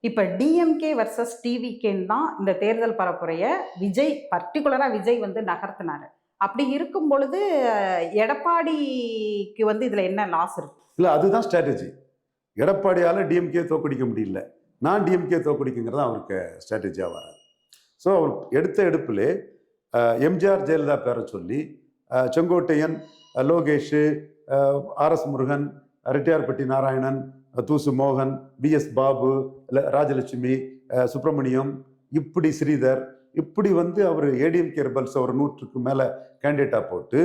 இப்ப DMK versus டிவிகேன்னு தான் இந்த தேர்தல் பரப்புரைய பர்டிகுலரா விஜய் வந்து நகர்த்தினாரு. அப்படி இருக்கும் பொழுது எடப்பாடிக்கு வந்து இதுல என்ன லாஸ் இருக்கு? இல்ல, அதுதான் ஸ்ட்ராட்டஜி. எடப்பாடியால டிஎம்கே தோக்கடிக்க முடியல, நான் டிஎம்கே தோக்கடிக்குங்கிறது அவருக்கு ஸ்ட்ராட்டஜியா வராது. ஸோ அவர் எடுத்த எடுப்பிலே எம்ஜிஆர் ஜெயலலிதா பேரை சொல்லி செங்கோட்டையன், லோகேஷ், ஆர்எஸ் முருகன், ரெட்டியார்பட்டி நாராயணன், தூசு மோகன், பிஎஸ் பாபு, ராஜலட்சுமி, சுப்பிரமணியம், இப்படி ஸ்ரீதர், இப்படி வந்து அவர் ஏடிஎம்கே ரிபல்ஸ் ஒரு 100க்கு மேலே கேண்டிடேட்டாக போட்டு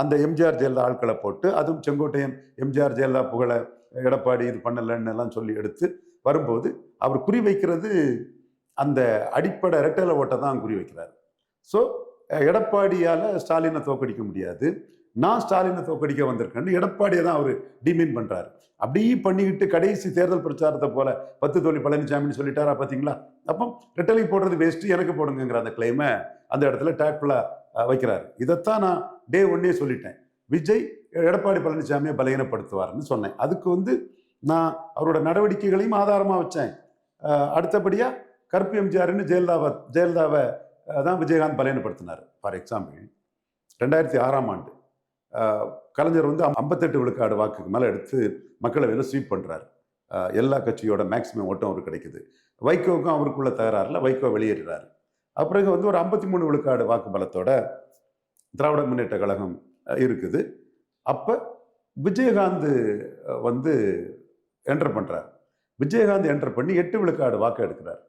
அந்த எம்ஜிஆர் ஜெயலலிதா ஆட்களை போட்டு, அதுவும் செங்கோட்டையன் எம்ஜிஆர் ஜெயலலிதா புகழ எடப்பாடி இது பண்ணலன்னு எல்லாம் சொல்லி எடுத்து வரும்போது அவர் குறி வைக்கிறது அந்த அடிப்படை ரெட்டலை ஓட்டை தான் குறி வைக்கிறார். ஸோ எடப்பாடியால் ஸ்டாலினை தோக்கடிக்க முடியாது, நான் ஸ்டாலினை தோக்கடிக்க வந்திருக்கேன்னு எடப்பாடியை தான் அவர் டிமீன் பண்ணுறாரு. அப்படியே பண்ணிக்கிட்டு கடைசி தேர்தல் பிரச்சாரத்தை போல 10 தோழி பழனிசாமின்னு சொல்லிட்டாரா பார்த்தீங்களா? அப்போ ரெட்டலை போடுறது வேஸ்ட்டு, எனக்கு போடுங்கிற அந்த கிளைமை அந்த இடத்துல டேக்ஃபுல்லாக வைக்கிறாரு. இதைத்தான் நான் டே 1 சொல்லிட்டேன், விஜய் எடப்பாடி பழனிசாமியை பலகீனப்படுத்துவார்னு சொன்னேன். அதுக்கு வந்து நான் அவரோட நடவடிக்கைகளையும் ஆதாரமாக வச்சேன். அடுத்தபடியாக கருப்பு எம்ஜிஆர்னு ஜெயலலிதாவை தான் விஜயகாந்த் பலகீனப்படுத்தினார். ஃபார் எக்ஸாம்பிள் 2006ஆம் ஆண்டு கலைஞர் வந்து 58 விழுக்காடு வாக்குக்கு மேலே எடுத்து மக்களவையில் ஸ்வீப் பண்ணுறாரு. எல்லா கட்சியோட மேக்சிமம் ஓட்டம் அவருக்கு கிடைக்குது. வைகோவுக்கும் அவருக்குள்ள தகராறுல வைகோ வெளியேறாரு. அப்புறம் வந்து ஒரு 53 விழுக்காடு வாக்கு பலத்தோட திராவிட முன்னேற்ற கழகம் இருக்குது. அப்போ விஜயகாந்த் வந்து என்டர் பண்ணுறார். விஜயகாந்த் என்டர் பண்ணி 8 விழுக்காடு வாக்கு எடுக்கிறார்.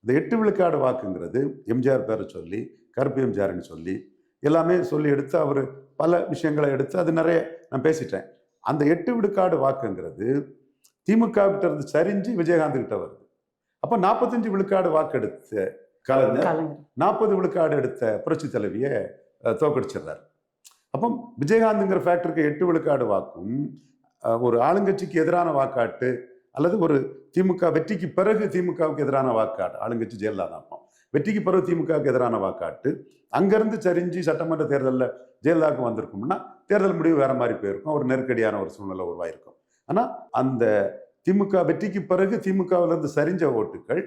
இந்த 8 விழுக்காடு வாக்குங்கிறது எம்ஜிஆர் பேரை சொல்லி, கருப்பு எம்ஜிஆர்னு சொல்லி எல்லாமே சொல்லி எடுத்து அவர் பல விஷயங்களை எடுத்து அது நிறைய நான் பேசிட்டேன். அந்த 8 விழுக்காடு வாக்குங்கிறது திமுக கிட்ட இருந்து சரிஞ்சு விஜயகாந்த் கிட்ட வருது. அப்போ 45 விழுக்காடு வாக்கு எடுத்த கலைஞர் 40 விழுக்காடு எடுத்த புரட்சி தலைவியை தோக்கடிச்சிடுறாரு. அப்போ விஜயகாந்த்ங்கிற ஃபேக்டருக்கு 8 விழுக்காடு வாக்கும் ஒரு ஆளுங்கட்சிக்கு எதிரான வாக்காட்டு அல்லது ஒரு திமுக வெற்றிக்கு பிறகு திமுகவுக்கு எதிரான வாக்காட்டு, ஆளுங்கட்சி ஜெயலலிதா தான், அப்போ வெற்றிக்கு பிறகு திமுகவுக்கு எதிரான வாக்காட்டு அங்கேருந்து சரிஞ்சு சட்டமன்ற தேர்தலில் ஜெயலலிதாவுக்கு வந்திருக்கும்னா தேர்தல் முடிவு வேற மாதிரி போயிருக்கும், ஒரு நெருக்கடியான ஒரு சூழ்நிலை உருவாயிருக்கும். ஆனால் அந்த திமுக வெற்றிக்கு பிறகு திமுகவிலிருந்து சரிஞ்ச ஓட்டுகள்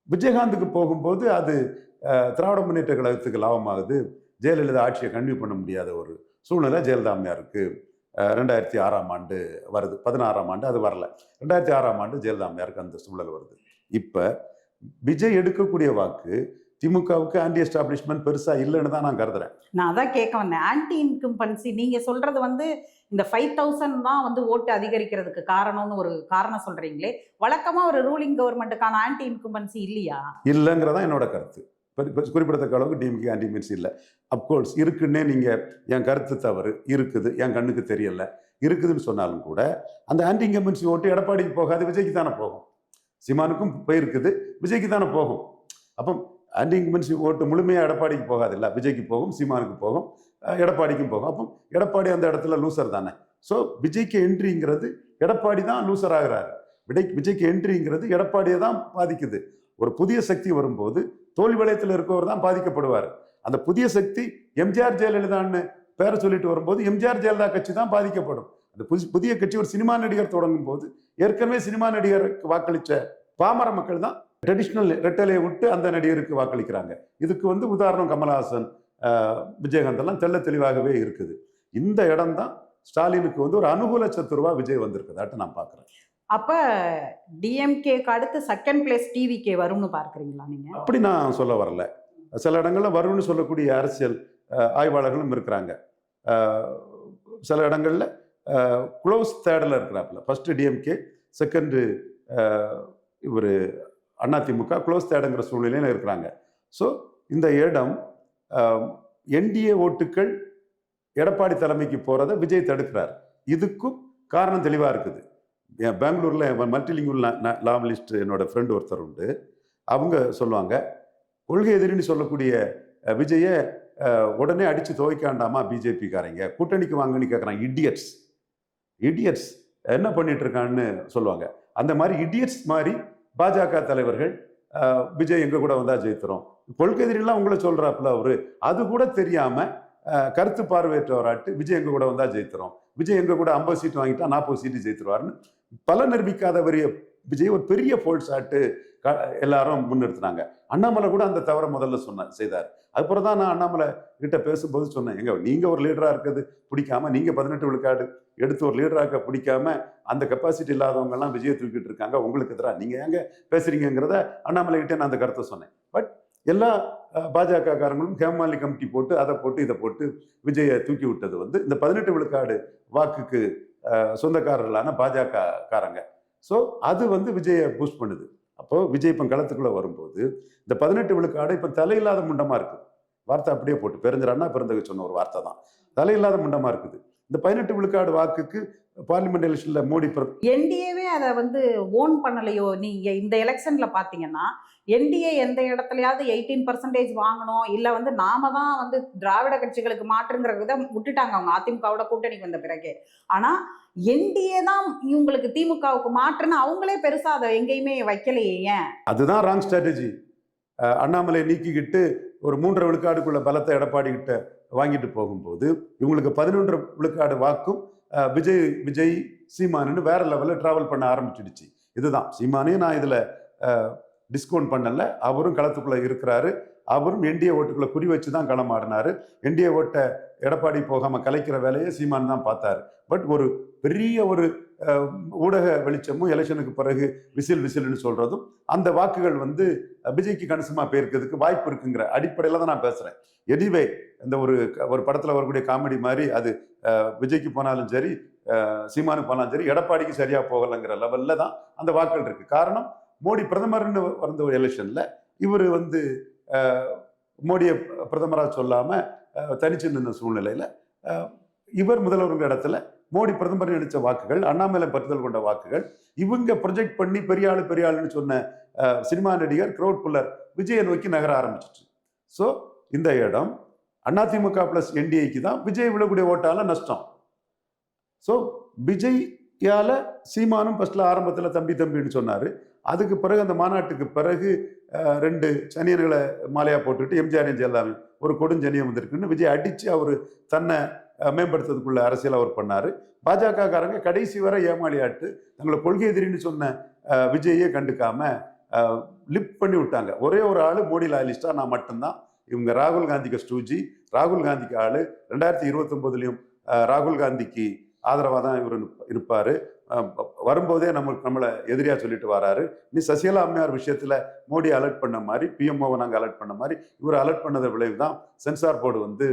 விஜயகாந்துக்கு போகும்போது அது திராவிட முன்னேற்ற கழகத்துக்கு லாபமாகுது. ஜெயலலிதா ஆட்சியை கன்டினியூ பண்ண முடியாத ஒரு சூழ்நிலை ஜெயலலிதா அம்மையாருக்கு 2006ஆம் ஆண்டு வருது. 16ஆம் ஆண்டு அது வரல, 2006ஆம் ஆண்டு ஜெயலலிதா அம்மையாருக்கு அந்த சூழல் வருது. இப்போ விஜய் எடுக்கக்கூடிய வாக்கு திமுகவுக்கு ஆன்டி எஸ்டாப்ளிஷ்மெண்ட் பெருசா இல்லைன்னு தான் நான் கருதுறேன். நான் அதான் கேட்க வந்தேன். ஆன்டி இன்கம்பன்சி நீங்க சொல்றது வந்து இந்த 5000 தான் வந்து ஓட்டு அதிகரிக்கிறதுக்கு காரணம்னு ஒரு காரணம் சொல்றீங்களே, வழக்கமா ஒரு ரூலிங் கவர்மெண்ட்டுக்கான ஆன்டி இன்கம்பன்சி இல்லையா? இல்லைங்கிறதா என்னோட கருத்து. குறிப்பிடத்தக்க அளவுக்கு டிஎம்கே ஆன்டி இன்கம்பன்சி இல்லை. அப்கோர்ஸ் இருக்குன்னே நீங்கள் என் கருத்து தவறு இருக்குது, என் கண்ணுக்கு தெரியல இருக்குதுன்னு சொன்னாலும் கூட அந்த ஆன்டி இன்கம்பன்சி ஓட்டு எடப்பாடிக்கு போகாது, விஜய்க்கு தானே போகும். சீமானுக்கும் போயிருக்குது, விஜய்க்கு தானே போகும். அப்போ ஆன்டி இன்கம்பன்சி ஓட்டு முழுமையாக எடப்பாடிக்கு போகாது, இல்லை விஜய்க்கு போகும், சீமானுக்கு போகும், எடப்பாடிக்கும் போகும். அப்போ எடப்பாடி அந்த இடத்துல லூசர் தானே. ஸோ விஜய்க்கு என்ட்ரிங்கிறது எடப்பாடி தான் லூசர் ஆகிறாரு. விஜய்க்கு என்ட்ரிங்கிறது எடப்பாடியை தான் பாதிக்குது. ஒரு புதிய சக்தி வரும்போது தோல்வி வளையத்தில் இருக்கவர் தான் பாதிக்கப்படுவார். அந்த புதிய சக்தி எம்ஜிஆர் ஜெயலலிதான்னு பேரை சொல்லிட்டு வரும்போது எம்ஜிஆர் ஜெயலலிதா கட்சி தான் பாதிக்கப்படும். அந்த புதிய கட்சி ஒரு சினிமா நடிகர் தொடங்கும் போது ஏற்கனவே சினிமா நடிகருக்கு வாக்களித்த பாமர மக்கள் தான் ட்ரெடிஷ்னல் ரெட்டலையை விட்டு அந்த நடிகருக்கு வாக்களிக்கிறாங்க. இதுக்கு வந்து உதாரணம் கமல்ஹாசன், விஜயகாந்த் எல்லாம் தெள்ள தெளிவாகவே இருக்குது. இந்த இடம் தான் ஸ்டாலினுக்கு வந்து ஒரு அனுகூல சத்துருவா விஜய் வந்திருக்குதாட்டு நான் பார்க்குறேன். அப்ப டிஎம்கேக்கு அடுத்து செகண்ட் பிளேஸ் டிவிகே வரும்னு பார்க்குறீங்களா நீங்க? அப்படி நான் சொல்ல வரல. சில இடங்கள்ல வரும்னு சொல்லக்கூடிய அரசியல் ஆய்வாளர்களும் இருக்கிறாங்க. சில இடங்கள்ல க்ளோஸ் தேர்டில் இருக்கிறாப்புல. ஃபர்ஸ்ட் டிஎம்கே, செகண்டு இவர் அதிமுக, க்ளோஸ் தேர்டுங்கிற சூழ்நிலையில் இருக்கிறாங்க. ஸோ இந்த இடம் என்டிஏ ஓட்டுக்கள் எடப்பாடி தலைமைக்கு போகிறத விஜய் தடுக்கிறார். இதுக்கும் காரணம் தெளிவாக இருக்குது. பெங்களூரில் மல்டிலிங்குவல் நாவலிஸ்ட் என்னோட ஃப்ரெண்டு ஒருத்தர் உண்டு. அவங்க சொல்லுவாங்க, கொள்கை எதிரின்னு சொல்லக்கூடிய விஜயை உடனே அடித்து துவைக்காண்டாமா பிஜேபிக்காரங்க, கூட்டணிக்கு வாங்கன்னு கேட்குறாங்க. இடியட்ஸ் என்ன பண்ணிட்டு இருக்கான்னு சொல்லுவாங்க. அந்த மாதிரி இடியட்ஸ் மாதிரி பாஜக தலைவர்கள் விஜய் எங்க கூட வந்தா ஜெயித்துறோம், கொள்கை எதிரிலாம் உங்களை சொல்றாப்புல அவரு, அது கூட தெரியாம கருத்து பார்வையற்றவராட்டு விஜய் எங்க கூட வந்தா ஜெயித்துறோம், விஜய் எங்க கூட 50 சீட்டு வாங்கிட்டா 40 சீட்டு ஜெயித்துருவாருன்னு பல நிரூபிக்காத விஜய் ஒரு பெரிய ஃபோல்ஸ் ஆட்டு எல்லாரும் முன்னிறுத்தினாங்க. அண்ணாமலை கூட அந்த தவறை முதல்ல செய்தார். அதுக்கப்புறம் தான் நான் அண்ணாமலை கிட்ட பேசும்போது சொன்னேன், நீங்க ஒரு லீடரா இருக்கிறது பிடிக்காம, நீங்க 18 விழுக்காடு எடுத்து ஒரு லீடராக பிடிக்காம அந்த கெப்பாசிட்டி இல்லாதவங்க எல்லாம் விஜயை தூக்கிட்டு இருக்காங்க, உங்களுக்கு எதிராக நீங்க ஏங்க பேசுறீங்கிறத அண்ணாமலை கிட்டே நான் அந்த கருத்தை சொன்னேன். பட் எல்லா பாஜக காரங்களும் ஹேமாலி கமிட்டி போட்டு அதை போட்டு இதை போட்டு விஜயை தூக்கி விட்டது இந்த 18 விழுக்காடு வாக்குக்கு சொந்தக்காரர்களான பாஜக காரங்க. ஸோ அது விஜயை பூஸ்ட் பண்ணுது. அப்போ விஜய் இப்போ களத்துக்குள்ள வரும்போது இந்த 18 விழுக்காடு இப்போ தலையில்லாத முண்டமா இருக்குது. வார்த்தை அப்படியே போட்டு பெருஞ்சர் அண்ணா பிறந்தகு சொன்ன ஒரு வார்த்தை தான், தலையில்லாத முண்டமா இருக்குது. இந்த 18 விழுக்காடு வாக்குக்கு பார்லிமெண்ட் எலெக்ஷன்ல மோடி என்டிஏவே அதை ஓன் பண்ணலையோ? நீங்க இந்த எலெக்ஷன்ல பாத்தீங்கன்னா என்டிஏ எந்த இடத்துலயாவது 18% வாங்கணும், இல்ல நாம தான் திராவிட கட்சிகளுக்கு மாற்றுங்கிறத விட்டுட்டாங்க அவங்க அதிமுகவோட கூட்டணிக்கு வந்த பிறகு. ஆனா என்டிஏ தான் இவங்களுக்கு திமுகவுக்கு மாற்றுன்னு அவங்களே பெருசா அதை எங்கேயுமே வைக்கலையே, ஏன்? அதுதான் ராங் ஸ்ட்ராட்டஜி. அண்ணாமலை நீக்கிக்கிட்டு ஒரு 3.5 விழுக்காடுக்குள்ள பலத்தை எடப்பாடி கிட்ட வாங்கிட்டு போகும்போது இவங்களுக்கு 11 விழுக்காடு வாக்கும் விஜய் சீமானு வேற லெவலில் டிராவல் பண்ண ஆரம்பிச்சிடுச்சு. இதுதான் சீமானையும் நான் இதுல டிஸ்கவுண்ட் பண்ணல, அவரும் களத்துக்குள்ள இருக்கிறாரு. அவரும் என்டிஏ ஓட்டுக்குள்ள குறி வச்சு தான் களம் ஆடினாரு. என்டிஏ ஓட்டை எடப்பாடி போகாம கலைக்கிற வேலையை சீமான் தான் பார்த்தாரு. பட் ஒரு பெரிய ஒரு ஊடக வெளிச்சமும் எலெக்ஷனுக்கு பிறகு விசில்னு சொல்றதும் அந்த வாக்குகள் விஜய்க்கு கணிசமா போயிருக்கிறதுக்கு வாய்ப்பு இருக்குங்கிற அடிப்படையில தான் நான் பேசுறேன். எனிவே இந்த ஒரு படத்துல வரக்கூடிய காமெடி மாதிரி அது விஜய்க்கு போனாலும் சரி, சீமானுக்கு போனாலும் சரி, எடப்பாடிக்கு சரியா போகலைங்கிற லெவல்ல தான் அந்த வாக்குகள் இருக்கு. காரணம், மோடி பிரதமர்னு வந்த ஒரு எலெக்ஷன்ல இவர் மோடியை பிரதமராக சொல்லாம தனிச்சு நின்ற சூழ்நிலையில இவர் முதல்வருங்கிற இடத்துல மோடி பிரதமர் நினைச்ச வாக்குகள், அண்ணாமலை பற்றுதல் கொண்ட வாக்குகள், இவங்க ப்ரொஜெக்ட் பண்ணி பெரிய ஆளுன்னு சொன்ன சினிமா நடிகர் கிரௌட் புல்லர் விஜயை நோக்கி நகர ஆரம்பிச்சிச்சு. ஸோ இந்த இடம் அதிமுக பிளஸ் என்டிஏக்கு தான் விஜய் விழக்கூடிய ஓட்டால நஷ்டம். ஸோ விஜயால சீமானும் ஃபர்ஸ்ட்ல ஆரம்பத்தில் தம்பின்னு சொன்னாரு. அதுக்கு பிறகு அந்த மாநாட்டுக்கு பிறகு 2 சனியன்களை மாலையா போட்டுக்கிட்டு எம்ஜிஆர் ஜெயலலிதா ஒரு கொடுஞ்சனியம் வந்திருக்குன்னு விஜய் அடிச்சு அவரு தன்னை மேம்படுத்துறதுக்குள்ள அரசியல் அவர் பண்ணாரு. பாஜக காரங்க கடைசி வரை ஏமாளியாட்டு தங்களை கொள்கை எதிரின்னு சொன்ன விஜயே கண்டுக்காம லிப் பண்ணி விட்டாங்க. ஒரே ஒரு ஆளு மோடி லாயலிஸ்டா நான் மட்டும்தான். இவங்க ராகுல் காந்திக்கு ஸ்டூஜி, ராகுல் காந்திக்கு ஆளு. 2029 ராகுல் காந்திக்கு ஆதரவாக தான் இவர் இருப்பாரு. வரும்போதே நம்மளை எதிரியா சொல்லிட்டு வராரு. நீ சசிகலா அம்மையார் விஷயத்துல மோடி அலர்ட் பண்ண மாதிரி, பிஎம்ஓவை நாங்கள் அலர்ட் பண்ண மாதிரி இவர் அலர்ட் பண்ணத விளைவு தான் சென்சார் போர்டு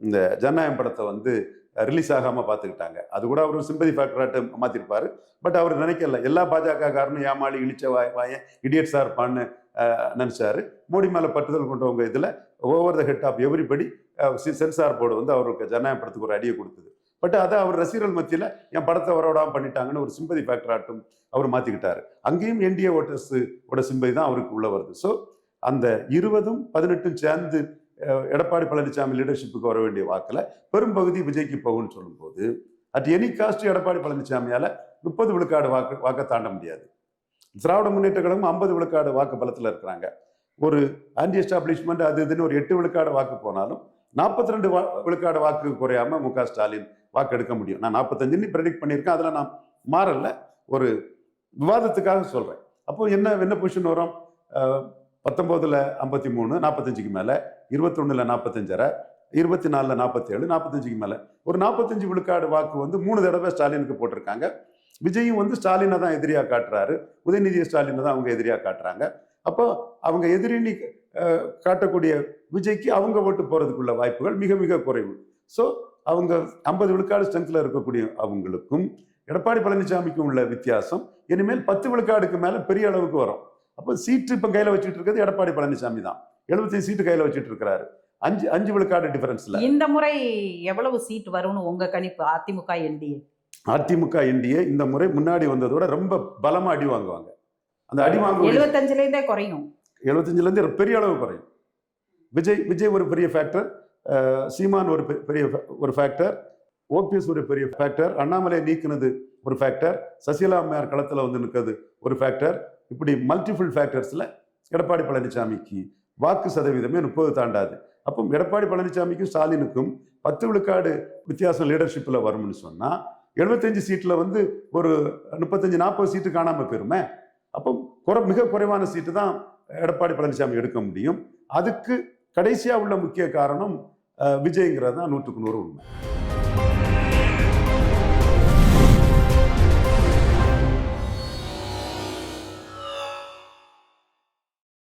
இந்த ஜனநாயகம் படத்தை ரிலீஸ் ஆகாம பார்த்துக்கிட்டாங்க. அது கூட அவர் சிம்பதி ஃபேக்டராட்டு மாத்திருப்பாரு. பட் அவர் நினைக்கல எல்லா பாஜக காரனும் ஏமாளி இழிச்ச வாயன் இடியட்ஸா இருப்பான்னு நினைச்சாரு. மோடி மேல பற்றுதல் கொண்டவங்க இதுல over the head of everybody censor board அவருக்கு ஜனநாயக படத்துக்கு ஒரு அடியை கொடுத்தது. பட் அதை அவர் ரசிகர்கள் மத்தியில் என் படத்தை வரவிடாம பண்ணிட்டாங்கன்னு ஒரு சிம்பதி ஃபேக்டராட்டும் அவர் மாத்திக்கிட்டாரு. அங்கேயும் என்டிஏ ஓட்டர்ஸோட சிம்பதி தான் அவருக்கு உள்ள வருது. ஸோ அந்த 20ம் 18ம் சேர்ந்து எடப்பாடி பழனிசாமி லீடர்ஷிப்புக்கு வர வேண்டிய வாக்குல பெரும்பகுதி விஜய்க்கு போகும்னு சொல்லும்போது அட் எனி காஸ்ட் எடப்பாடி பழனிசாமியால 30 விழுக்காடு வாக்கை தாண்ட முடியாது. திராவிட முன்னேற்ற கழகம் 50 விழுக்காடு வாக்கு பலத்தில் இருக்கிறாங்க. ஒரு ஆன்டி எஸ்டாப்ளிஷ்மெண்ட் அது இதுன்னு ஒரு 8 விழுக்காடு வாக்கு போனாலும் 42 விழுக்காடு வாக்கு குறையாம முக ஸ்டாலின் வாக்கு எடுக்க முடியும். நான் 45 ப்ரெடிக்ட் பண்ணியிருக்கேன். அதில் நான் மாறல, ஒரு விவாதத்துக்காக சொல்றேன். அப்போ என்ன பொசிஷன் வரும்? 19ல் 53, 45க்கு மேல, 21ல் 45.5, 24ல் 47, 45க்கு மேல ஒரு 45 விழுக்காடு வாக்கு 3 தடவை ஸ்டாலினுக்கு போட்டிருக்காங்க. விஜயும் ஸ்டாலினை தான் எதிரியா காட்டுறாரு, உதயநிதி ஸ்டாலினை தான் அவங்க எதிரியா காட்டுறாங்க. அப்போ அவங்க எதிரினி காட்டக்கூடிய விஜய்க்கு அவங்க ஓட்டு போறதுக்குள்ள வாய்ப்புகள் மிக மிக குறைவு. ஸோ அவங்க 50 விழுக்காடு ஸ்ட்ரென்த்ல இருக்கக்கூடிய அவங்களுக்கும் எடப்பாடி பழனிசாமிக்கும் உள்ள வித்தியாசம் இனிமேல் 10 விழுக்காடுக்கு மேல பெரிய அளவுக்கு வரும். அப்போ சீட்டு இப்ப கையில வச்சுட்டு இருக்கிறது எடப்பாடி பழனிசாமி தான். 75 சீட்டு கையில வச்சுட்டு இருக்கிறாரு. 5 விழுக்காடு டிஃபரன்ஸ்ல. இந்த முறை எவ்வளவு சீட் வரும்னு உங்க கணிப்பு? அதிமுக என்டிஏ இந்த முறை முன்னாடி வந்ததோட ரொம்ப பலமா அடி வாங்குவாங்க. அந்த அடி வாங்க 75ல இருந்தே குறையும். 75ல இருந்து பெரிய அளவு குறையும். விஜய் ஒரு பெரிய ஃபேக்டர், சீமான் ஒரு ஃபேக்டர், ஓபிஎஸ் ஒரு பெரிய ஃபேக்டர், அண்ணாமலை நீக்கினது ஒரு ஃபேக்டர், சசிகலா அம்மையார் களத்தில் நிற்கிறது ஒரு ஃபேக்டர். இப்படி மல்டிபிள் ஃபேக்டர்ஸ்ல எடப்பாடி பழனிசாமிக்கு வாக்கு சதவீதமே 30 தாண்டாது. அப்போ எடப்பாடி பழனிசாமிக்கும் ஸ்டாலினுக்கும் 10 விழுக்காடு வித்தியாசம் லீடர்ஷிப்ல வரும்னு சொன்னா 75 சீட்ல ஒரு 35-40 சீட்டு காணாம போயிருமே. அப்போ மிக குறைவான சீட்டு தான் எடப்பாடி பழனிசாமி எடுக்க முடியும். அதுக்கு கடைசியாக உள்ள முக்கிய காரணம் விஜய்ங்கிறது தான் 100க்கு 100 உண்மை.